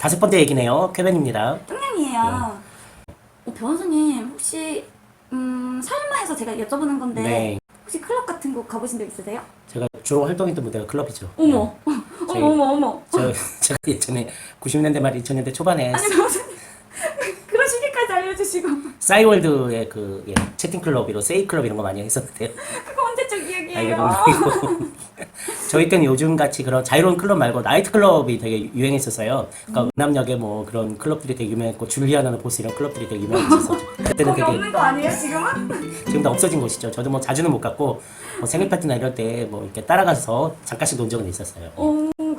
다섯 번째 얘기네요. 쾌변입니다. 똥냥이에요. 변호사님 혹시 설마해서 제가 여쭤보는 건데 네. 혹시 클럽 같은 곳 가보신 적 있으세요? 제가 주로 활동했던 무대가 클럽이죠. 어머, 저희- 어머. 제가 예전에 90년대 말 2000년대 초반에 아니 변호사님 그런 시기까지 알려주시고 싸이월드의 그 채팅 클럽이로 세이 클럽 이런 거 많이 했었는데요. 그거 언제적 아, 이야기예요? 이거 농담이고. 저희 때는 요즘 같이 그런 자유로운 클럽 말고 나이트 클럽이 되게 유행했었어요. 그러니까 남역에 뭐 그런 클럽들이 되게 유명했고 줄리아나나 보스 이런 클럽들이 되게 유명했었죠. 그때는 거기 되게 없는 거 아니에요 지금은? 지금 다 없어진 곳이죠. 저도 뭐 자주는 못 갔고 뭐 생일 파티나 이럴 때 뭐 이렇게 따라가서 잠깐씩 논 적은 있었어요.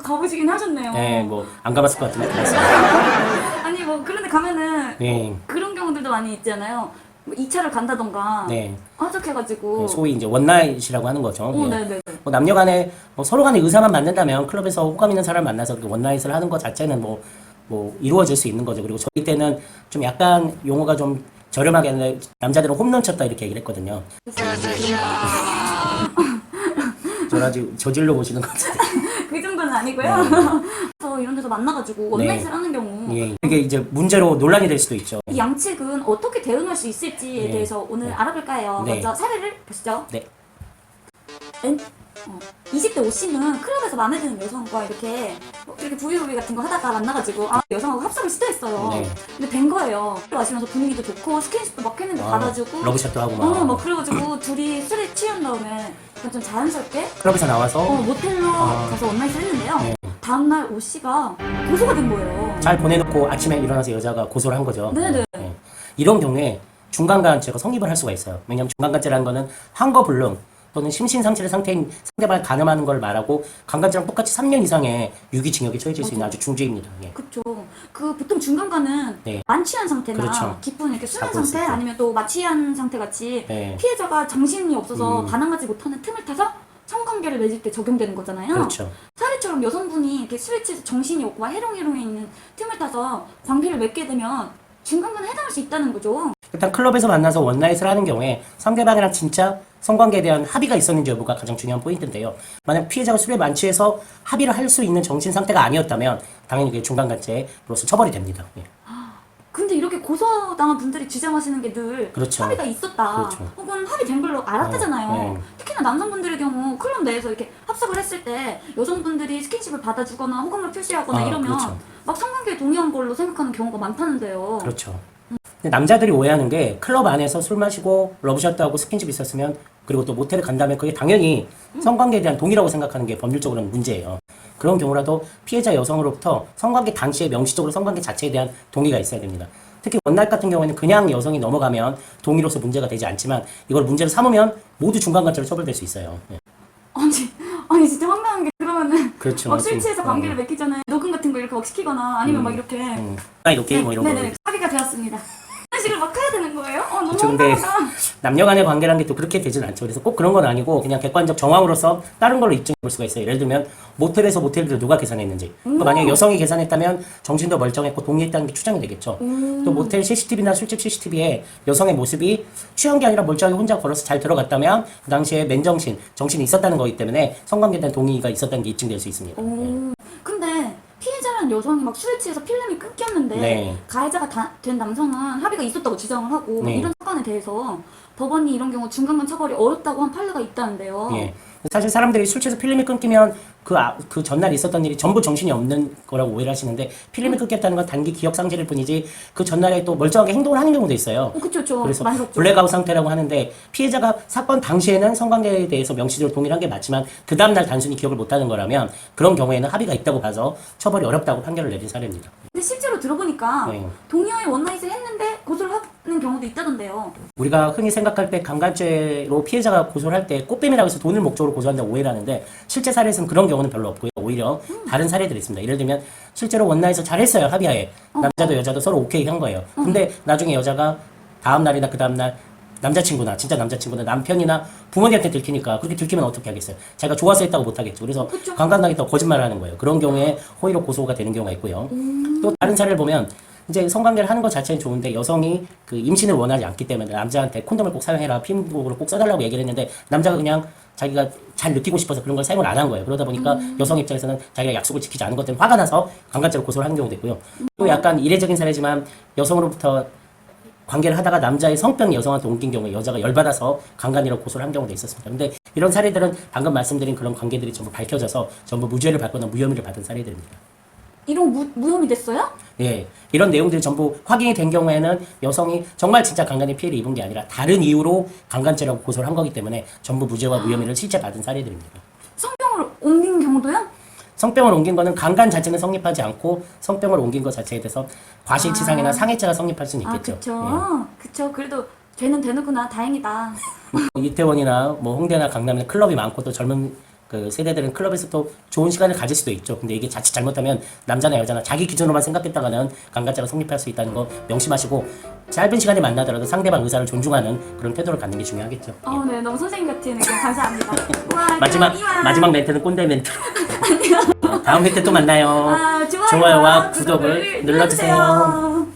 가보시긴 하셨네요. 네, 뭐 안 가봤을 것 같은데 갔어요. 아니 뭐 그런데 가면은 네, 그런 경우들도 많이 있잖아요. 뭐 2차를 간다던가 네. 화적해가지고 소위 이제 원나잇이라고 하는 거죠. 예. 네네. 뭐 남녀간에 뭐 서로 간에 의사만 맞는다면 클럽에서 호감 있는 사람 만나서 그 원나잇을 하는 것 자체는 뭐 이루어질 수 있는 거죠. 그리고 저희 때는 좀 약간 용어가 좀 저렴하게 하는데 남자들은 홈런 쳤다 이렇게 얘기를 했거든요. 저를 아주 저질러 보시는 것 같은데. 그 정도는 아니고요. 그래서 이런 데서 만나가지고 원나잇을 하는 경우 예, 이게 이제 문제로 논란이 될 수도 있죠. 이 양측은 어떻게 대응할 수 있을지에 네. 대해서 오늘 알아볼까 해요. 네. 먼저 사례를 보시죠. 네. 20대 O 씨는 클럽에서 마음에 드는 여성과 이렇게 부비부비 같은 거 하다가 만나가지고 여성하고 합석을 시도했어요. 네. 근데 된 거예요. 마시면서 분위기도 좋고 스킨십도 막 했는데 받아주고 러브샷도 하고 막. 막 그래가지고 둘이 술에 취한 다음에 그냥 좀 자연스럽게 클럽에서 나와서 모텔로 가서 원나잇을 했는데요. 네. 다음날 O 씨가 고소가 된 거예요. 잘 보내놓고 아침에 일어나서 여자가 고소를 한 거죠. 네네. 예. 이런 경우에 중간간죄가 성립을 할 수가 있어요. 왜냐하면 중간간죄라는 거는 환거불능 또는 심신상실의 상태인 상대방을 간음하는 걸 말하고 강간죄랑 똑같이 3년 이상의 유기징역에 처해질 수 있는 아주 중죄입니다. 예. 그렇죠. 그 보통 중간간은 네. 만취한 상태나 그렇죠. 깊은 이렇게 수면 자고 상태 있을 때. 아니면 또 마취한 상태 같이 네. 피해자가 정신이 없어서 반항하지 못하는 틈을 타서 성관계를 맺을 때 적용되는 거잖아요. 그렇죠. 사례처럼 여성분이 이렇게 술에 취해서 정신이 없고 해롱해롱해 있는 틈을 타서 관계를 맺게 되면 중간간에 해당할 수 있다는 거죠. 일단 클럽에서 만나서 원나잇을 하는 경우에 상대방이랑 진짜 성관계에 대한 합의가 있었는지 여부가 가장 중요한 포인트인데요. 만약 피해자가 술에 만취해서 합의를 할 수 있는 정신 상태가 아니었다면 당연히 그게 중간간죄로서 처벌이 됩니다. 예. 근데 이렇게 고소당한 분들이 주장하시는 게 늘 그렇죠. 합의가 있었다 그렇죠. 혹은 합의된 걸로 알았다잖아요. 네. 특히나 남성분들의 경우 클럽 내에서 이렇게 합석을 했을 때 여성분들이 스킨십을 받아주거나 호감을 표시하거나 이러면 그렇죠. 막 성관계에 동의한 걸로 생각하는 경우가 많다는데요. 그렇죠. 근데 남자들이 오해하는 게 클럽 안에서 술 마시고 러브샷도 하고 스킨십 있었으면 그리고 또 모텔을 간다면 그게 당연히 성관계에 대한 동의라고 생각하는 게 법률적으로는 문제예요. 그런 경우라도 피해자 여성으로부터 성관계 당시에 명시적으로 성관계 자체에 대한 동의가 있어야 됩니다. 특히 원나잇 같은 경우에는 그냥 여성이 넘어가면 동의로서 문제가 되지 않지만 이걸 문제로 삼으면 모두 중간간죄로 처벌될 수 있어요. 예. 아니 진짜 황당한 게 그러면은 그렇죠. 막 술 취해서 관계를 맺기 전에 녹음 같은 거 이렇게 막 시키거나 아니면 막 이렇게 이렇게 뭐 이런 거. 네네 합의가 되었습니다. 이런 식으로 막 해야 되는 거예요? 너무 그렇죠. 근데 황당하다. 남녀간의 관계라는 게 또 그렇게 되진 않죠. 그래서 꼭 그런 건 아니고 그냥 객관적 정황으로서 다른 걸로 입증해 볼 수가 있어요. 예를 들면 모텔에서 모텔비를 누가 계산했는지. 그러니까 만약에 여성이 계산했다면 정신도 멀쩡했고 동의했다는 게 추정이 되겠죠. 또 모텔 CCTV나 술집 CCTV에 여성의 모습이 취한 게 아니라 멀쩡하게 혼자 걸어서 잘 들어갔다면 그 당시에 맨정신, 정신이 있었다는 거기 때문에 성관계에 대한 동의가 있었다는 게 입증될 수 있습니다. 근데 피해자라는 여성이 막 술에 취해서 필름이 끊겼는데 네. 가해자가 된 남성은 합의가 있었다고 주장을 하고 네. 이런 사건에 대해서 법원이 이런 경우 중간간 처벌이 어렵다고 한 판례가 있다는데요. 예. 사실 사람들이 술 취해서 필름이 끊기면 그 전날 있었던 일이 전부 정신이 없는 거라고 오해를 하시는데 필름이 끊겼다는 건 단기 기억 상실일 뿐이지 그 전날에 또 멀쩡하게 행동을 하는 경우도 있어요. 그쵸. 그래서 많이 봤죠. 블랙아웃 상태라고 하는데 피해자가 사건 당시에는 성관계에 대해서 명시적으로 동의를 한 게 맞지만 그 다음날 단순히 기억을 못하는 거라면 그런 경우에는 합의가 있다고 봐서 처벌이 어렵다고 판결을 내린 사례입니다. 근데 실제로 들어보니까 네. 동의하에 원나잇을 했는데 고소를 하는 경우도 있다던데요. 우리가 흔히 생각할 때 강간죄로 피해자가 고소를 할 때 꽃뱀이라고 해서 돈을 목적으로 고소한다고 오해를 하는데 실제 사례에서는 그런 경우는 별로 없고요. 오히려 다른 사례들이 있습니다. 예를 들면 실제로 원나잇에서 잘했어요. 합의하에. 남자도 여자도 서로 오케이 한 거예요. 근데 나중에 여자가 다음 날이나 그 다음 날 남자친구나 진짜 남자친구나 남편이나 부모님한테 들키니까 그렇게 들키면 어떻게 하겠어요? 자기가 좋아서 했다고 못 하겠죠. 그래서 강간당했다고 거짓말을 하는 거예요. 그런 경우에 호의로 고소가 되는 경우가 있고요. 또 다른 사례를 보면 이제 성관계를 하는 것 자체는 좋은데 여성이 그 임신을 원하지 않기 때문에 남자한테 콘돔을 꼭 사용해라, 피임복으로 꼭 써달라고 얘기를 했는데 남자가 그냥 자기가 잘 느끼고 싶어서 그런 걸 사용을 안 한 거예요. 그러다 보니까 여성 입장에서는 자기가 약속을 지키지 않은 것 때문에 화가 나서 강간죄로 고소를 하는 경우도 있고요. 또 약간 이례적인 사례지만 여성으로부터 관계를 하다가 남자의 성병이 여성한테 옮긴 경우에 여자가 열받아서 강간이라고 고소를 한 경우도 있었습니다. 근데 이런 사례들은 방금 말씀드린 그런 관계들이 전부 밝혀져서 전부 무죄를 받거나 무혐의를 받은 사례들입니다. 이런 무혐의 됐어요? 예, 이런 내용들이 전부 확인이 된 경우에는 여성이 정말 진짜 강간의 피해를 입은 게 아니라 다른 이유로 강간죄라고 고소를 한 거기 때문에 전부 무죄와 무혐의를 실제 받은 사례들입니다. 성병을 옮긴 경우도요? 성병을 옮긴 거는 강간 자체는 성립하지 않고 성병을 옮긴 것 자체에 대해서 과실치상이나 상해죄가 성립할 수는 있겠죠. 그쵸. 그쵸. 그래도 죄는 되는구나. 다행이다. 이태원이나 뭐 홍대나 강남에 클럽이 많고 또 젊은 그 세대들은 클럽에서 또 좋은 시간을 가질 수도 있죠. 근데 이게 자칫 잘못하면 남자나 여자나 자기 기준으로만 생각했다가는 강간죄가 성립할 수 있다는 거 명심하시고 짧은 시간에 만나더라도 상대방 의사를 존중하는 그런 태도를 갖는 게 중요하겠죠. 예. 네. 너무 선생님 같은 의견 감사합니다. 우와, 그럼 이만. 마지막 멘트는 꼰대 멘트. 다음 멘트 또 만나요. 좋아요와 좋아요와 구독을 눌러주세요.